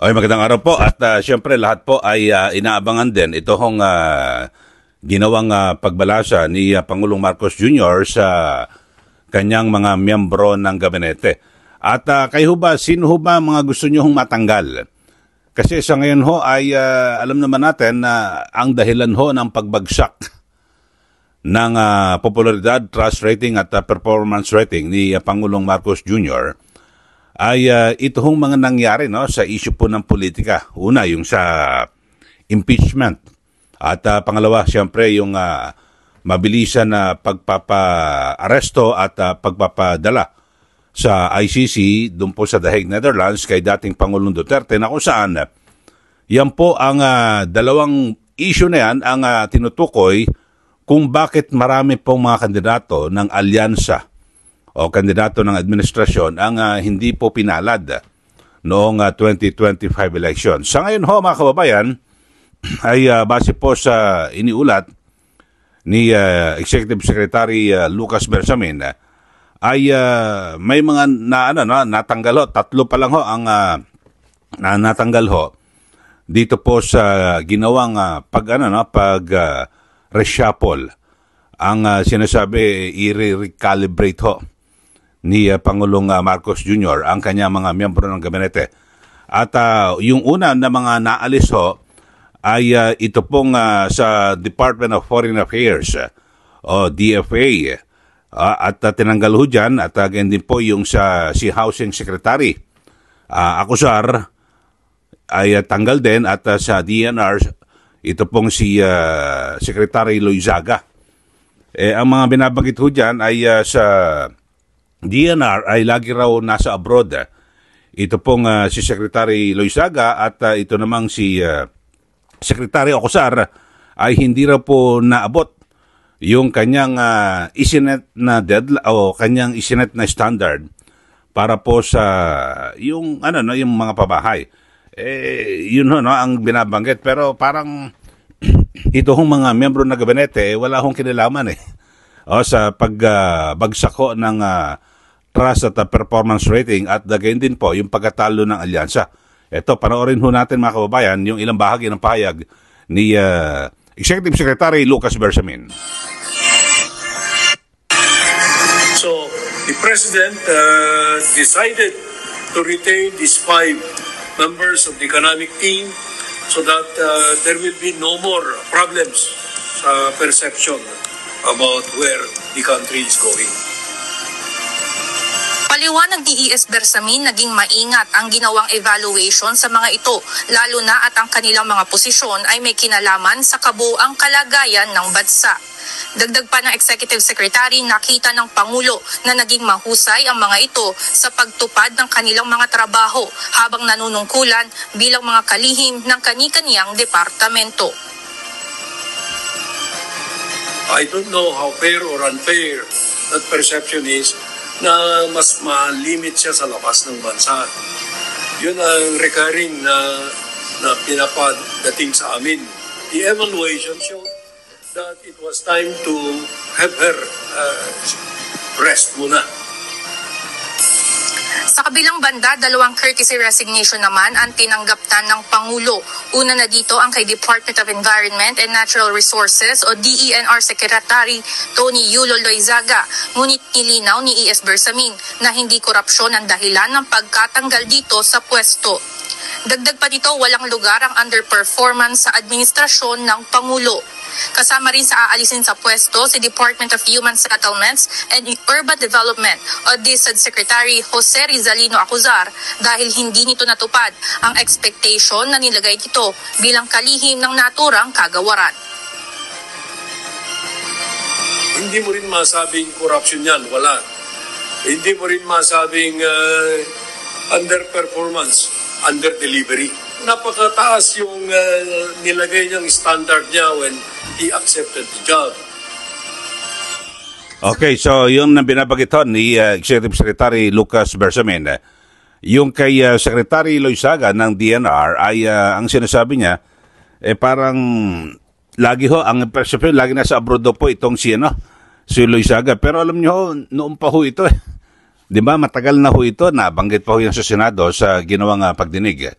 Okay, magandang araw po at siyempre lahat po ay inaabangan din ito hong ginawang pagbalasa ni Pangulong Marcos Jr. sa kanyang mga miyembro ng gabinete. At kayo ba, sino ba mga gusto nyo hong matanggal? Kasi sa ngayon ho ay alam naman natin na ang dahilan ho ng pagbagsak ng popularidad, trust rating at performance rating ni Pangulong Marcos Jr. ay ito hong mga nangyari sa issue po ng politika. Una, yung sa impeachment. At pangalawa, siyempre, yung mabilisan na pagpapa-aresto at pagpapadala sa ICC doon po sa The Hague, Netherlands kay dating Pangulong Duterte na kung saan yan po ang dalawang issue na yan ang tinutukoy kung bakit marami pong mga kandidato ng alyansa o kandidato ng administrasyon ang hindi po pinalad noong 2025 election. Sa ngayon ho mga kababayan, ay base po sa iniulat ni Executive Secretary Lucas Bersamin, ay may mga natanggal ho. Tatlo pa lang ho ang natanggal ho dito po sa ginawang reshuffle. Ang sinasabi, i-recalibrate ho ni Pangulong Marcos Jr. ang kanya mga miyembro ng gabinete. At yung una na mga naalis ho ay ito pong sa Department of Foreign Affairs o DFA at tinanggal ho dyan at again din po yung si Housing Secretary Acuzar ay tanggal din at sa DNR ito pong si Secretary Loizaga. Ang mga binabanggit ho dyan ay sa DNR ay lagi raw nasa abroad. Ito pong si Secretary Loizaga at ito namang si Secretary Acuzar ay hindi raw po naabot yung kanyang isinet na deadline o kanyang isinet na standard para po sa yung yung mga pabahay. Yun ang binabanggit, pero parang ito hong mga miyembro ng gabinete wala hong kinalaman sa pagbagsak ho ng trust at performance rating at gayon din po yung pagkatalo ng alyansa. Ito, panoorin ho natin mga kababayan yung ilang bahagi ng pahayag ni Executive Secretary Lucas Bersamin. So, the President decided to retain these 5 members of the economic team so that there will be no more problems sa perception about where the country is going. Paliwanag ni E.S. Bersamin, naging maingat ang ginawang evaluation sa mga ito, lalo na at ang kanilang mga posisyon ay may kinalaman sa kabuuang kalagayan ng bansa. Dagdag pa ng Executive Secretary, nakita ng Pangulo na naging mahusay ang mga ito sa pagtupad ng kanilang mga trabaho habang nanunungkulan bilang mga kalihim ng kani-kaniyang departamento. I don't know how fair or unfair that perception is na mas malimit siya sa labas ng bansa. Yun ang recurring na pinapadating sa amin. The evaluation showed that it was time to have her rest muna. Sa kabilang banda, dalawang courtesy resignation naman ang tinanggaptan ng Pangulo. Una na dito ang kay Department of Environment and Natural Resources o DENR Secretary Tony Yulo Loizaga. Ngunit nilinaw ni E.S. Bersamin na hindi korupsyon ang dahilan ng pagkatanggal dito sa pwesto. Dagdag pa dito, walang lugar ang underperformance sa administrasyon ng Pangulo. Kasama rin sa aalisin sa pwesto si Department of Human Settlements and Urban Development o DSUD Secretary Jose Rizalino Acuzar dahil hindi nito natupad ang expectation na nilagay nito bilang kalihim ng naturang kagawaran. Hindi mo rin masabing corruption yan, wala. Hindi mo rin masabing underperformance, under-delivery. Napakataas yung nilagay niyang standard niya when he accepted the job. Okay, so yung binabagiton ni Executive Secretary Lucas Bersamin, yung kay Secretary Loizaga ng DNR ay ang sinasabi niya, parang lagi ho, ang perception, lagi nasa abroad po itong si Loizaga. Pero alam niyo, noon pa ho ito Di ba, matagal na ho ito, nabanggit pa ho yan sa Senado sa ginawang pagdinig.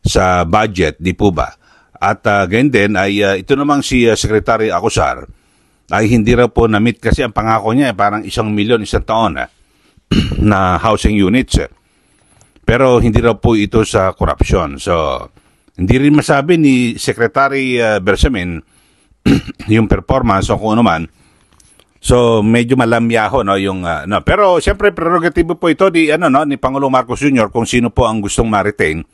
sa budget, di po ba? At ganyan din ay ito namang si Secretary Acosar ay hindi raw po na-meet kasi ang pangako niya parang 1 milyon isang taon na housing units. Pero hindi raw po ito sa corruption. So, hindi rin masabi ni Secretary Bersamin yung performance o kung ano man. So, medyo malamyaho no yung no. Pero siyempre prerogative po ito ni ni Pangulong Marcos Jr. kung sino po ang gustong ma-retain.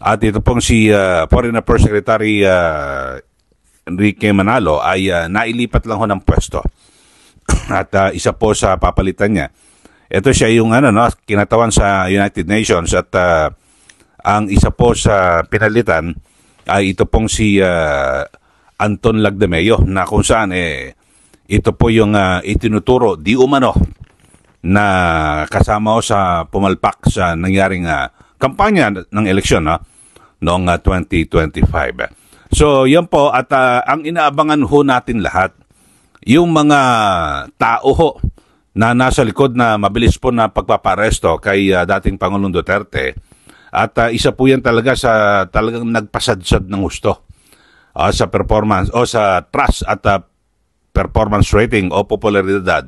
At ito pong si Foreign Affairs Secretary Enrique Manalo ay nailipat lang ho ng pwesto. At isa po sa papalitan niya. Ito siya yung kinatawan sa United Nations at ang isa po sa pinalitan ay ito pong si Anton Lagdameo na kung saan ito po yung itinuturo di umano na kasama ho sa pumalpak sa nangyaring kampanya ng eleksyon noong 2025. So, yan po. At ang inaabangan ho natin lahat, yung mga tao ho na nasa likod na mabilis po na pagpaparesto kay dating Pangulong Duterte. At isa po yan talaga sa talagang nagpasadsad ng gusto sa performance o sa trust at performance rating o popularidad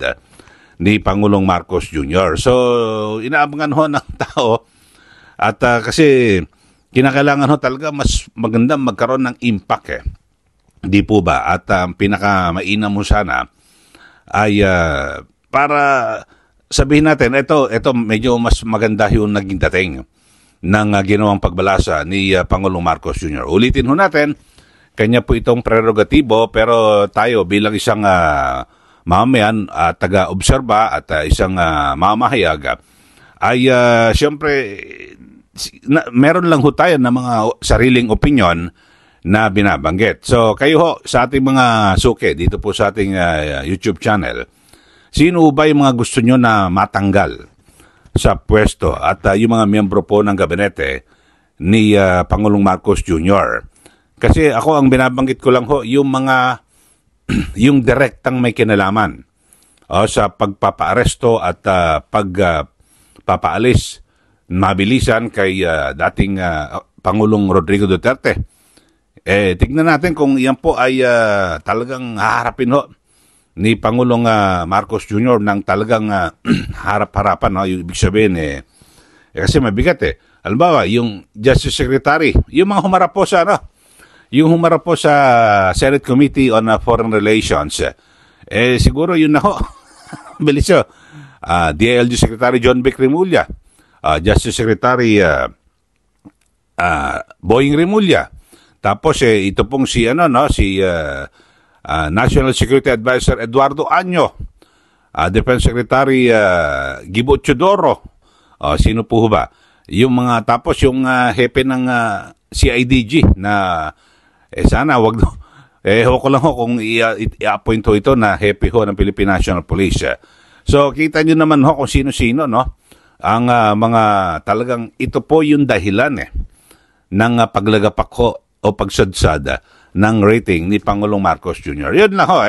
ni Pangulong Marcos Jr. So, inaabangan ho ng tao at kasi kinakailangan ho talaga mas maganda magkaroon ng impact Di po ba? At pinaka-mainam mo sana ay para sabihin natin, ito medyo mas maganda yung naging dating ng ginawang pagbalasa ni Pangulong Marcos Jr. Ulitin ho natin, kanya po itong prerogatibo pero tayo bilang isang mamamayan, taga-obserba at isang mamahayag ay siyempre meron lang ho tayo na mga sariling opinion na binabanggit. So kayo ho sa ating mga suke dito po sa ating YouTube channel, sino ba yung mga gusto nyo na matanggal sa pwesto at yung mga miyembro po ng gabinete ni Pangulong Marcos Jr. Kasi ako ang binabanggit ko lang ho yung mga yung direktang may kinalaman sa pagpapaaresto at pagpapaalis mabilisan kay dating Pangulong Rodrigo Duterte. Tignan natin kung yan po ay talagang haharapin ho ni Pangulong Marcos Jr. ng talagang harap-harapan. Yung ibig sabihin kasi mabigat Halimbawa, yung Justice Secretary, yung mga humarap po sa yung humarap po sa Senate Committee on Foreign Relations, siguro yun na ho. Bilis ho. DILG Secretary John Vic Remulla, Justice Secretary Boying Remulla. Tapos ito pong si National Security Advisor Eduardo Año, Defense Secretary Gibo Chodoro. Sino po ba? Yung mga tapos yung hepe ng CIDG na sana wag ko lang ho kung i-appoint ho ito na hepe ho ng Philippine National Police. So kita niyo naman ho kung sino-sino ang mga talagang ito po yung dahilan ng paglagapak ho o pagsadsada ng rating ni Pangulong Marcos Jr. Yun lang ho,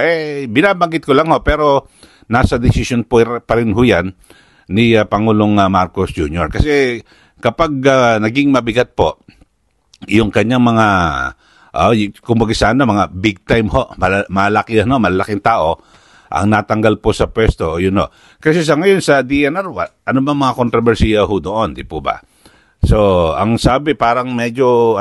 binabanggit ko lang ho, pero nasa decision po pa rin ho yan ni Pangulong Marcos Jr. Kasi kapag naging mabigat po yung kanyang mga, kumbaga sana mga big time ho, malaking tao, ang natanggal po sa pwesto, Kasi sa ngayon sa DNR, ano ba mga kontrobersiya ho doon, di po ba? So, ang sabi parang medyo,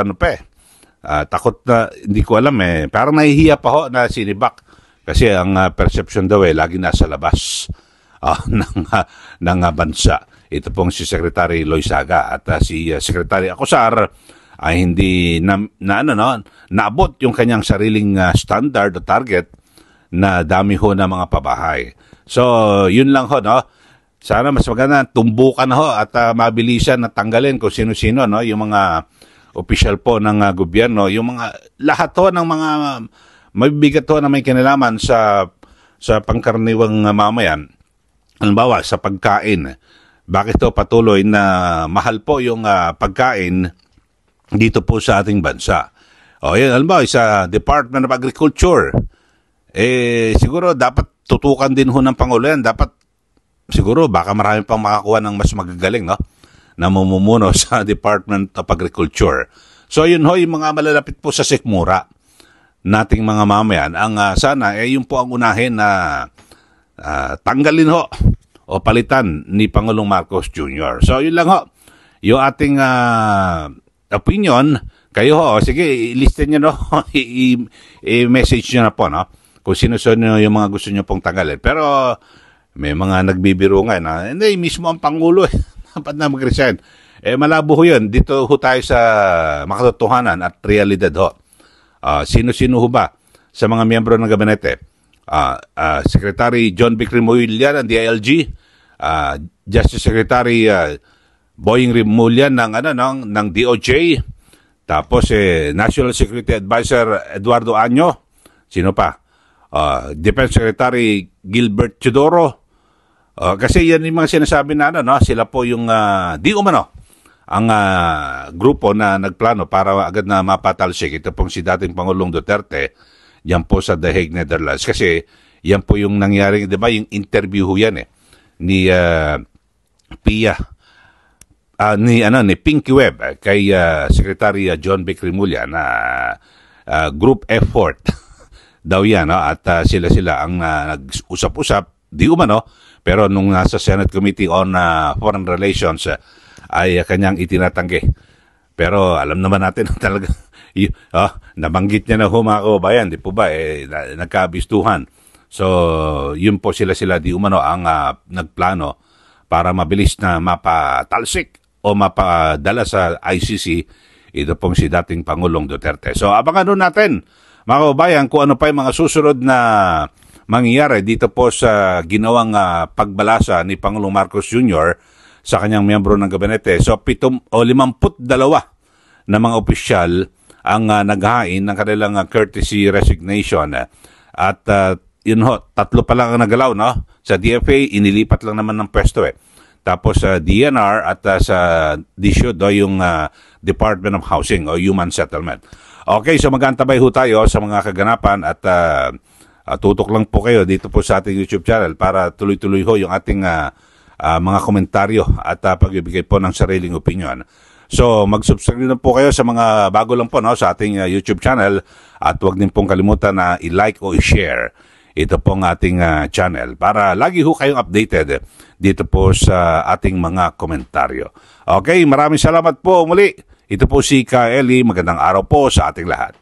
takot na, hindi ko alam parang nahihiya pa ho na sinibak kasi ang perception daw lagi nasa labas ng bansa. Ito pong si Secretary Loizaga at si Secretary Acosar ay hindi naabot yung kanyang sariling standard o target na dami ho na mga pabahay. So, yun lang ho, Sana mas maganda tumbukan ho at mabilisan na tanggalin kung sino-sino, yung mga opisyal po ng gobyerno, yung mga lahat ho ng mga mabibigat ho na may kinalaman sa pangkaraniwang mamayan. Halimbawa, sa pagkain. Bakit to patuloy na mahal po yung pagkain dito po sa ating bansa? Yan, halimbawa, sa Department of Agriculture, siguro dapat tutukan din ho ng Pangulo yan. Dapat, siguro, baka marami pang makakuha ng mas magagaling, na mamumuno sa Department of Agriculture. So yun ho, yung mga malalapit po sa sikmura nating mga mamayan, ang sana yun po ang unahin na tanggalin ho o palitan ni Pangulong Marcos Jr. So yun lang ho, yung ating opinion. Kayo ho, sige, i-listin nyo, no? I-message nyo na po, no? Kung sino-sino yung mga gusto nyo pong tanggalin. Pero may mga nagbibiro nga na, hindi, mismo ang Pangulo, dapat na mag-resign. Malabo ho yun. Dito ho tayo sa makatotohanan at realidad ho. Sino-sino ho ba sa mga miyembro ng gabinete? Secretary John B. Remulla ng DILG, Justice Secretary Boying Remulla ng DOJ, tapos National Security Advisor Eduardo Año, sino pa? Defense Secretary Gilbert Chodoro. Kasi yan yung mga sinasabi na sila po yung di umano ang grupo na nagplano para agad na mapatalsik. Ito pong si dating Pangulong Duterte, yan po sa The Hague, Netherlands. Kasi yan po yung nangyari, di ba, yung interview yan ni Pia, ni Pinky Webb kay Secretary John B. Remulla na group effort daw yan, at sila ang nag-usap-usap, di umano, pero nung nasa Senate Committee on Foreign Relations ay kanyang itinatanggi. Pero alam naman natin talaga, nabanggit niya na mga kababayan, di po ba, nagkabistuhan. So, yun po sila di umano ang nagplano para mabilis na mapatalsik o mapadala sa ICC ito pong si dating Pangulong Duterte. So, abangan nun natin, mga kababayan, kung ano pa yung mga susunod na mangyayari dito po sa ginawang pagbalasa ni Pangulong Marcos Jr. sa kanyang miyembro ng gabinete. So, 52 na mga opisyal ang naghain ng kanilang courtesy resignation. At yun ho, 3 pa lang ang nagalaw, no? Sa DFA, inilipat lang naman ng pwesto Tapos sa DNR at sa DSUD, yung Department of Housing o Human Settlement. Okay, so mag-antabay ho tayo sa mga kaganapan at tutok lang po kayo dito po sa ating YouTube channel para tuloy-tuloy ho yung ating mga komentaryo at pagbibigay po ng sariling opinion. So mag-subscribe na po kayo sa mga bago lang po sa ating YouTube channel at huwag din pong kalimutan na i-like o i-share ito pong ating channel para lagi ho kayong updated dito po sa ating mga komentaryo. Okay, maraming salamat po muli. Ito po si Ka Eli. Magandang araw po sa ating lahat.